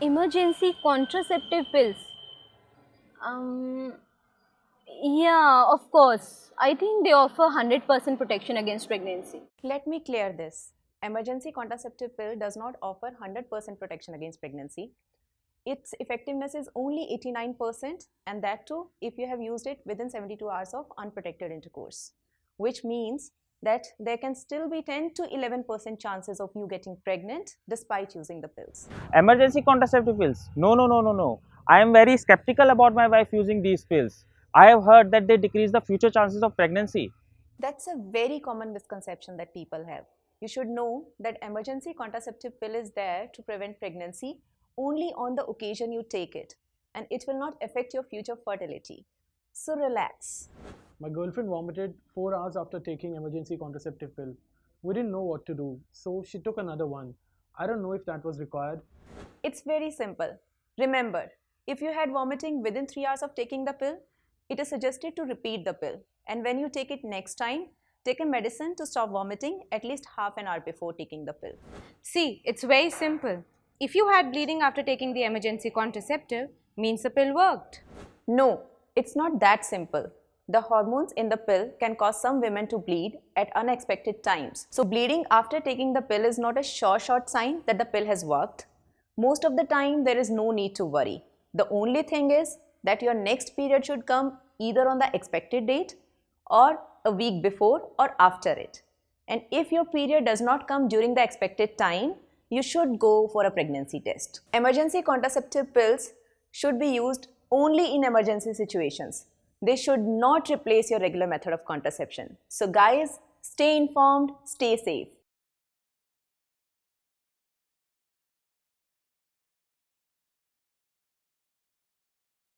Emergency contraceptive pills. Um, yeah, of course. I think they offer 100% protection against pregnancy. Let me clear this. Emergency contraceptive pill does not offer 100% protection against pregnancy. Its effectiveness is only 89%, and that too if you have used it within 72 hours of unprotected intercourse, which means that there can still be 10 to 11% chances of you getting pregnant despite using the pills. Emergency contraceptive pills. No, no, no, no, no. I am very skeptical about my wife using these pills. I have heard that they decrease the future chances of pregnancy. That's a very common misconception that people have. You should know that emergency contraceptive pill is there to prevent pregnancy only on the occasion you take it, and it will not affect your future fertility. So relax. My girlfriend vomited 4 hours after taking emergency contraceptive pill. We didn't know what to do, so she took another one. I don't know if that was required. It's very simple. Remember, if you had vomiting within 3 hours of taking the pill, it is suggested to repeat the pill. And when you take it next time, take a medicine to stop vomiting at least half an hour before taking the pill. See, it's very simple. If you had bleeding after taking the emergency contraceptive, means the pill worked. No, it's not that simple. The hormones in the pill can cause some women to bleed at unexpected times. So bleeding after taking the pill is not a short sign that the pill has worked. Most of the time, there is no need to worry. The only thing is that your next period should come either on the expected date or a week before or after it. And if your period does not come during the expected time, you should go for a pregnancy test. Emergency contraceptive pills should be used only in emergency situations. They should not replace your regular method of contraception. So guys, stay informed, stay safe.